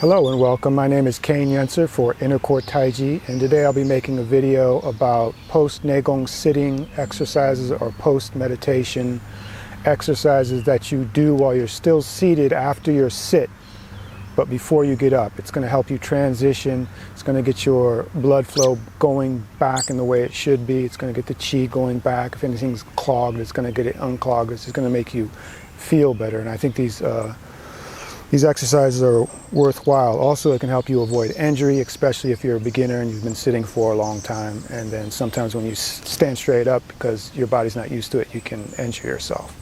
Hello and welcome. My name is Kane Yenser for innercourttaiji, and today I'll be making a video about post-Nei-Gong sitting exercises or post-meditation exercises that you do while you're still seated after your sit, but before you get up. It's going to help you transition. It's going to get your blood flow going back in the way it should be. It's going to get the chi going back. If anything's clogged, it's going to get it unclogged. It's going to make you feel better, and I think these exercises are worthwhile. Also, it can help you avoid injury, especially if you're a beginner and you've been sitting for a long time. And then sometimes when you stand straight up, because your body's not used to it, you can injure yourself.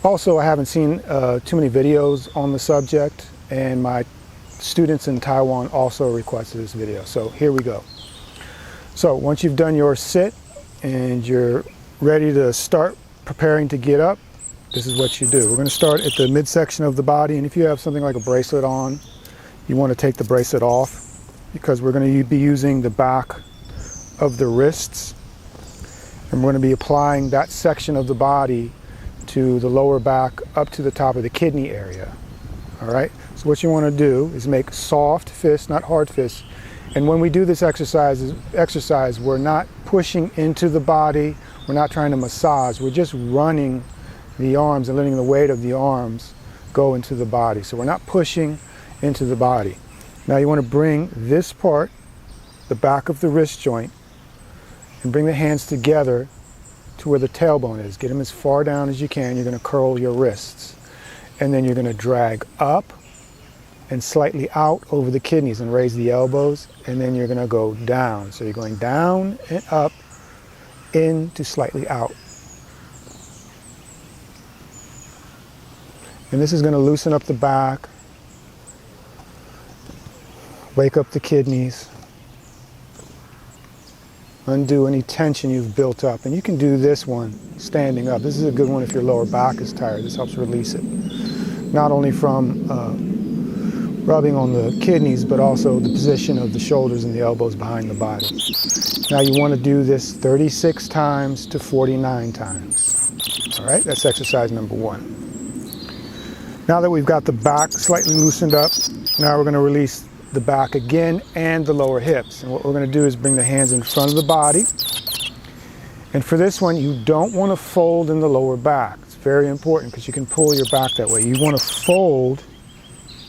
Also, I haven't seen too many videos on the subject, and my students in Taiwan also requested this video. So here we go. So once you've done your sit and you're ready to start preparing to get up, this is what you do. We're going to start at the midsection of the body, and if you have something like a bracelet on, you want to take the bracelet off, because we're going to be using the back of the wrists, and we're going to be applying that section of the body to the lower back up to the top of the kidney area. All right, so what you want to do is make soft fists, not hard fists. And when we do this exercise, we're not pushing into the body, we're not trying to massage, we're just running the arms and letting the weight of the arms go into the body. So we're not pushing into the body. Now you want to bring this part, the back of the wrist joint, and bring the hands together to where the tailbone is. Get them as far down as you can. You're going to curl your wrists. And then you're going to drag up and slightly out over the kidneys and raise the elbows. And then you're going to go down. So you're going down and up, in to slightly out. And this is going to loosen up the back, wake up the kidneys, undo any tension you've built up. And you can do this one standing up. This is a good one if your lower back is tired. This helps release it. Not only from rubbing on the kidneys, but also the position of the shoulders and the elbows behind the body. Now you want to do this 36 times to 49 times. All right, that's exercise number 1. Now that we've got the back slightly loosened up, now we're going to release the back again and the lower hips. And what we're going to do is bring the hands in front of the body. And for this one, you don't want to fold in the lower back. It's very important because you can pull your back that way. You want to fold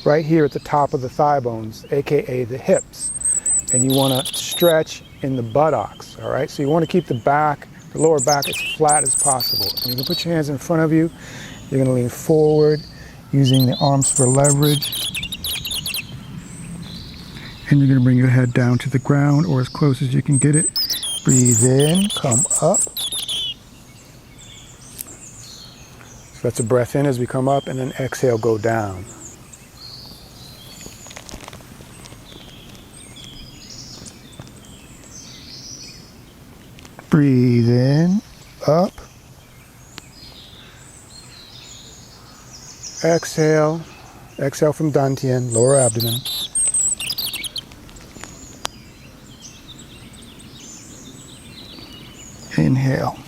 right here at the top of the thigh bones, aka the hips. And you want to stretch in the buttocks, all right? So you want to keep the back, the lower back, as flat as possible. And you can put your hands in front of you. You're going to lean forward, using the arms for leverage. And you're going to bring your head down to the ground or as close as you can get it. Breathe in, come up. So that's a breath in as we come up, and then exhale, go down. Breathe in, up. Exhale, exhale from dantian, lower abdomen. Inhale.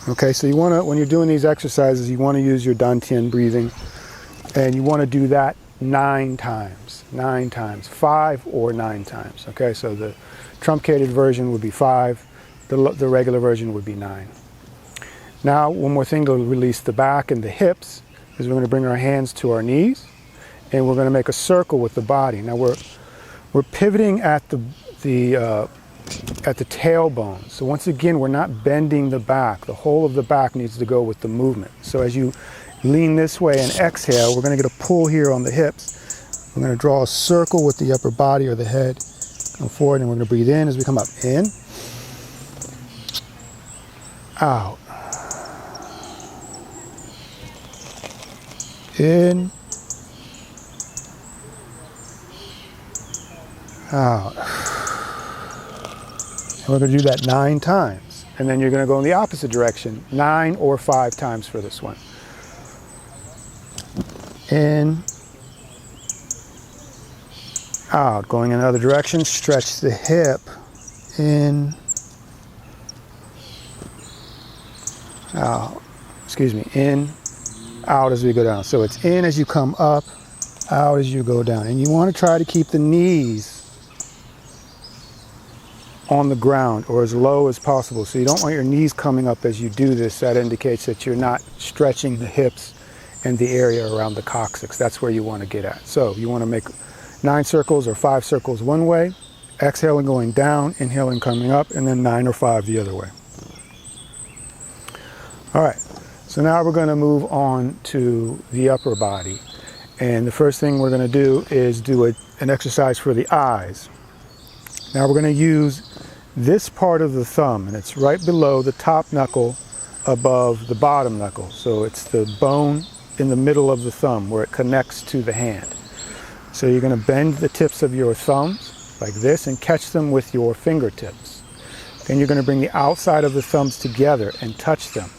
Okay, so you want to, when you're doing these exercises, you want to use your dantian breathing, and you want to do that 9 times, 5 or 9 times. Okay, so the truncated version would be 5, the regular version would be 9. Now, one more thing to release the back and the hips is we're going to bring our hands to our knees, and we're going to make a circle with the body. Now we're pivoting at the tailbone. So once again, we're not bending the back. The whole of the back needs to go with the movement. So as you lean this way and exhale, we're going to get a pull here on the hips. We're going to draw a circle with the upper body or the head. Come forward, and we're going to breathe in as we come up. In, out. In, out. And we're going to do that 9 times. And then you're going to go in the opposite direction, 9 or 5 times for this one. In, out. Going in the other direction, stretch the hip. In, out. Excuse me, in, out as we go down. So it's in as you come up, out as you go down. And you want to try to keep the knees on the ground or as low as possible. So you don't want your knees coming up as you do this. That indicates that you're not stretching the hips and the area around the coccyx. That's where you want to get at. So you want to make 9 circles or 5 circles one way, exhaling going down, inhaling coming up, and then 9 or 5 the other way. All right, so now we're going to move on to the upper body. And the first thing we're going to do is do an exercise for the eyes. Now we're going to use this part of the thumb, and it's right below the top knuckle above the bottom knuckle. So it's the bone in the middle of the thumb where it connects to the hand. So you're going to bend the tips of your thumbs like this and catch them with your fingertips. Then you're going to bring the outside of the thumbs together and touch them,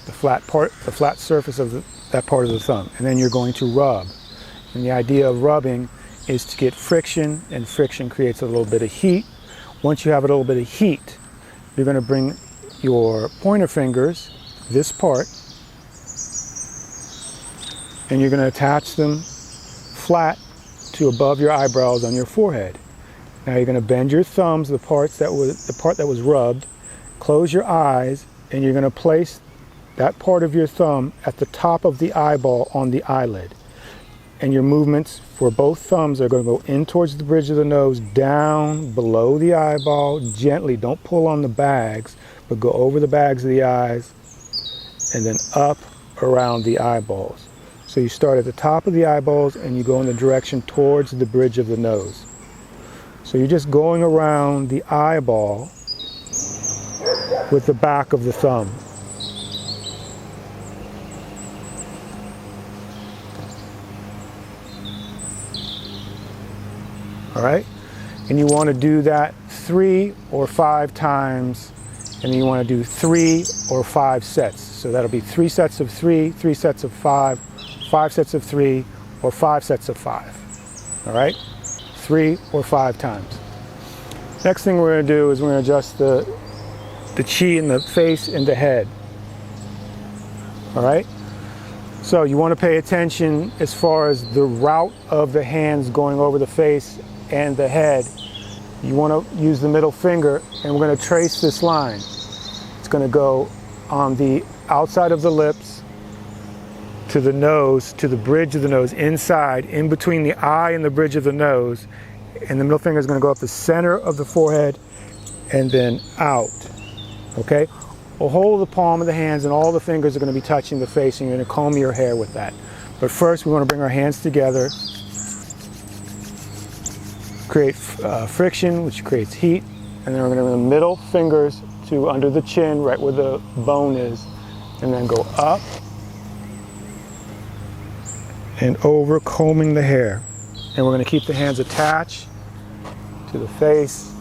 the flat surface of that part of the thumb. And then you're going to rub. And the idea of rubbing is to get friction, and friction creates a little bit of heat. Once you have a little bit of heat, you're going to bring your pointer fingers, this part, and you're going to attach them flat to above your eyebrows on your forehead. Now you're going to bend your thumbs, the part that was rubbed, close your eyes, and you're going to place that part of your thumb at the top of the eyeball on the eyelid. And your movements for both thumbs are going to go in towards the bridge of the nose, down below the eyeball, gently. Don't pull on the bags, but go over the bags of the eyes, and then up around the eyeballs. So you start at the top of the eyeballs and you go in the direction towards the bridge of the nose. So you're just going around the eyeball with the back of the thumb. All right, and you want to do that 3 or 5 times, and then you want to do 3 or 5 sets. So that'll be 3 sets of 3, 3 sets of 5, 5 sets of 3, or 5 sets of 5. All right, 3 or 5 times. Next thing we're going to do is we're going to adjust the chi in the face and the head. All right. So you want to pay attention as far as the route of the hands going over the face and the head. You want to use the middle finger, and we're going to trace this line. It's going to go on the outside of the lips to the nose, to the bridge of the nose, inside, in between the eye and the bridge of the nose, and the middle finger is going to go up the center of the forehead and then out. Okay? We'll hold the palm of the hands, and all the fingers are going to be touching the face, and you're going to comb your hair with that. But first we want to bring our hands together, create friction, which creates heat, and then we're going to bring the middle fingers to under the chin, right where the bone is, and then go up and over, combing the hair. And we're going to keep the hands attached to the face.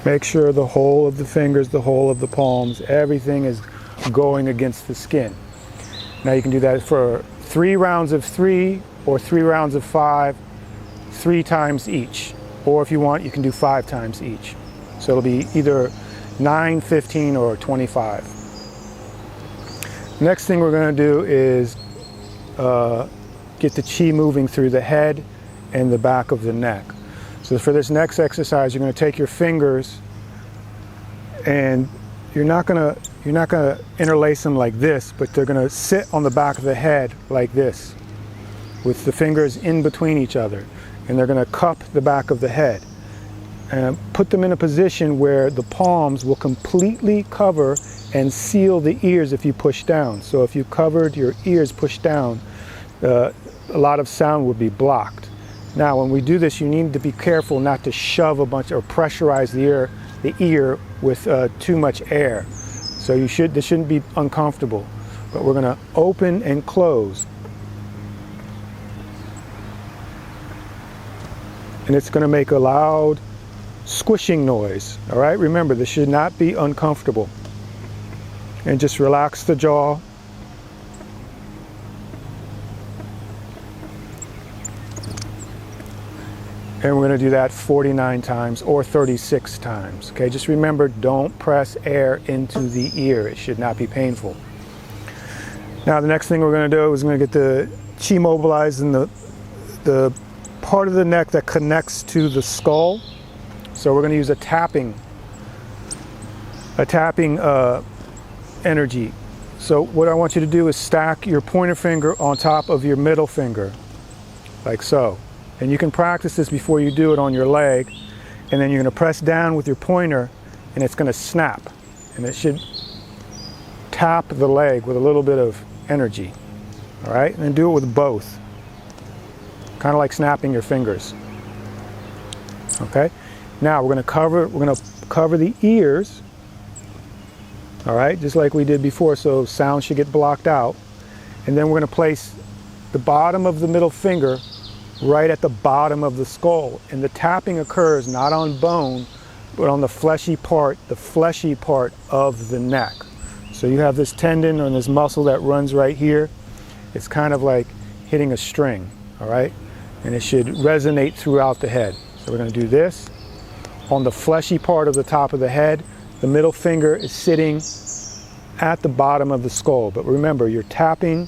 Make sure the whole of the fingers, the whole of the palms, everything is going against the skin. Now you can do that for 3 rounds of 3 or 3 rounds of 5, 3 times each. Or if you want, you can do 5 times each. So it'll be either 9, 15, or 25. Next thing we're going to do is get the chi moving through the head and the back of the neck. So for this next exercise, you're going to take your fingers, and you're not going to interlace them like this, but they're going to sit on the back of the head like this, with the fingers in between each other, and they're going to cup the back of the head and put them in a position where the palms will completely cover and seal the ears if you push down. So if you covered your ears pushed down, a lot of sound would be blocked. Now, when we do this, you need to be careful not to shove a bunch or pressurize the ear with too much air. So this shouldn't be uncomfortable. But we're going to open and close. And it's going to make a loud squishing noise. All right? Remember, this should not be uncomfortable. And just relax the jaw. And we're going to do that 49 times or 36 times. Okay, just remember, don't press air into the ear. It should not be painful. Now the next thing we're going to do is we're going to get the chi mobilized in the part of the neck that connects to the skull. So we're going to use a tapping energy. So what I want you to do is stack your pointer finger on top of your middle finger, like so. And you can practice this before you do it on your leg, and then you're going to press down with your pointer and it's going to snap, and it should tap the leg with a little bit of energy. All right, and then do it with both, kind of like snapping your fingers. Okay, now we're going to cover the ears. All right, just like we did before, so sound should get blocked out. And then we're going to place the bottom of the middle finger right at the bottom of the skull, and the tapping occurs not on bone but on the fleshy part of the neck. So you have this tendon or this muscle that runs right here. It's kind of like hitting a string, all right, and it should resonate throughout the head. So we're going to do this on the fleshy part of the top of the head. The middle finger is sitting at the bottom of the skull, but remember, you're tapping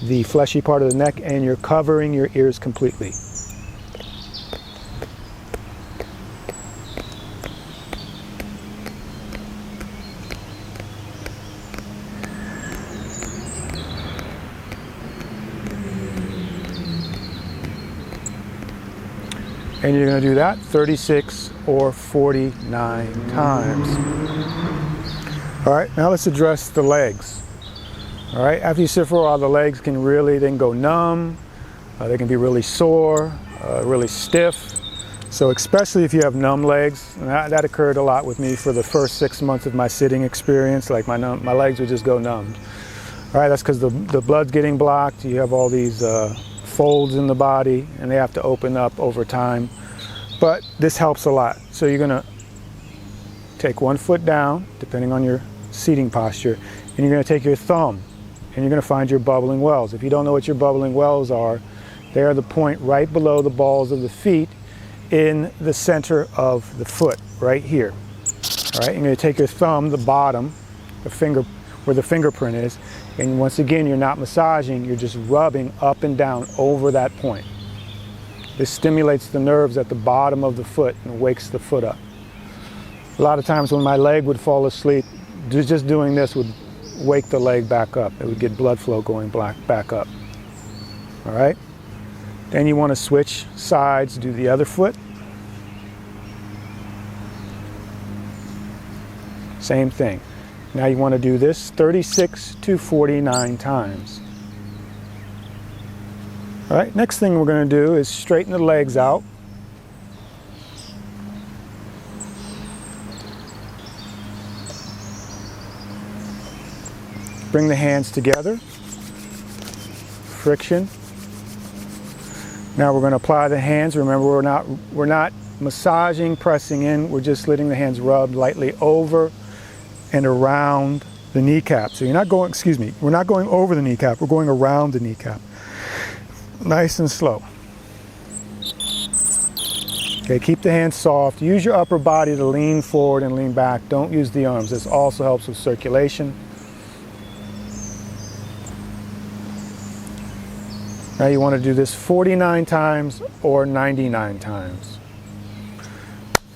the fleshy part of the neck and you're covering your ears completely. And you're going to do that 36 or 49 times. All right, now let's address the legs. All right, after you sit for a while, the legs can go numb, they can be really sore, really stiff. So especially if you have numb legs, and that occurred a lot with me for the first 6 months of my sitting experience, like my legs would just go numb. All right, that's because the blood's getting blocked, you have all these folds in the body, and they have to open up over time. But this helps a lot. So you're gonna take one foot down, depending on your seating posture, and you're gonna take your thumb, and you're going to find your bubbling wells. If you don't know what your bubbling wells are, they are the point right below the balls of the feet in the center of the foot, right here. All right, you're going to take your thumb, the bottom, the finger, where the fingerprint is, and once again, you're not massaging, you're just rubbing up and down over that point. This stimulates the nerves at the bottom of the foot and wakes the foot up. A lot of times when my leg would fall asleep, just doing this would wake the leg back up. It would get blood flow going back up. All right? Then you want to switch sides, do the other foot. Same thing. Now you want to do this 36 to 49 times. All right, next thing we're going to do is straighten the legs out. Bring the hands together, friction. Now we're going to apply the hands. Remember, we're not massaging, pressing in. We're just letting the hands rub lightly over and around the kneecap. So you're not going, we're not going over the kneecap. We're going around the kneecap. Nice and slow. Okay, keep the hands soft. Use your upper body to lean forward and lean back. Don't use the arms. This also helps with circulation. Now you want to do this 49 times or 99 times.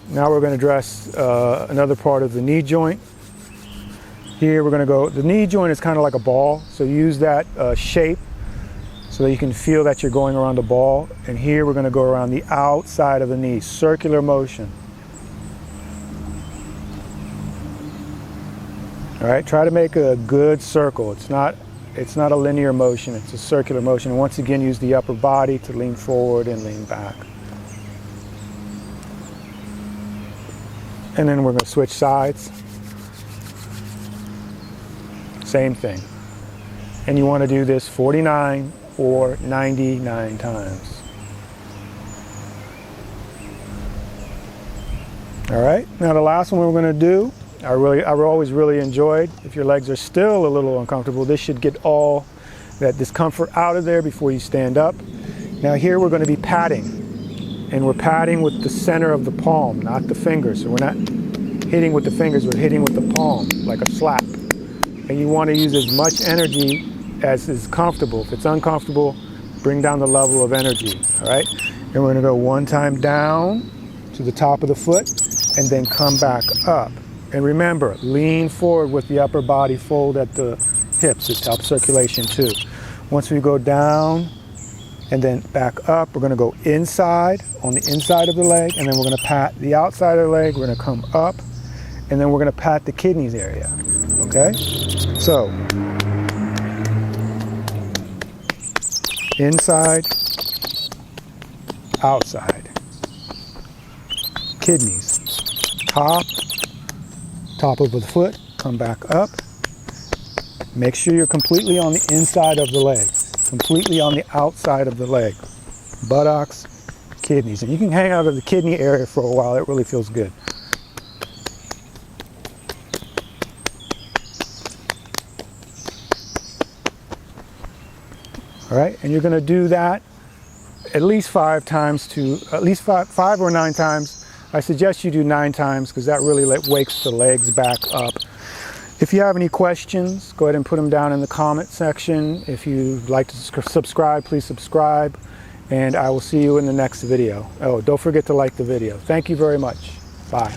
Now we're going to address another part of the knee joint. Here we're going to go, the knee joint is kind of like a ball, so use that shape so that you can feel that you're going around a ball. And here we're going to go around the outside of the knee, circular motion. All right, try to make a good circle. It's not a linear motion, it's a circular motion. And once again, use the upper body to lean forward and lean back. And then we're going to switch sides. Same thing. And you want to do this 49 or 99 times. All right, now the last one we're going to do, I always really enjoyed. If your legs are still a little uncomfortable, this should get all that discomfort out of there before you stand up. Now here we're going to be patting. And we're patting with the center of the palm, not the fingers. So we're not hitting with the fingers, we're hitting with the palm, like a slap. And you want to use as much energy as is comfortable. If it's uncomfortable, bring down the level of energy, all right? And we're gonna go one time down to the top of the foot and then come back up. And remember, lean forward with the upper body fold at the hips. It helps circulation too. Once we go down and then back up, we're gonna go inside, on the inside of the leg, and then we're gonna pat the outside of the leg, we're gonna come up, and then we're gonna pat the kidneys area, okay? So, inside, outside, kidneys, top of the foot, come back up. Make sure you're completely on the inside of the leg, completely on the outside of the leg. Buttocks, kidneys. And you can hang out of the kidney area for a while, it really feels good. All right, and you're gonna do that at least 5 or 9 times. I suggest you do 9 times because that really wakes the legs back up. If you have any questions, go ahead and put them down in the comment section. If you'd like to subscribe, please subscribe, and I will see you in the next video. Oh, don't forget to like the video. Thank you very much. Bye.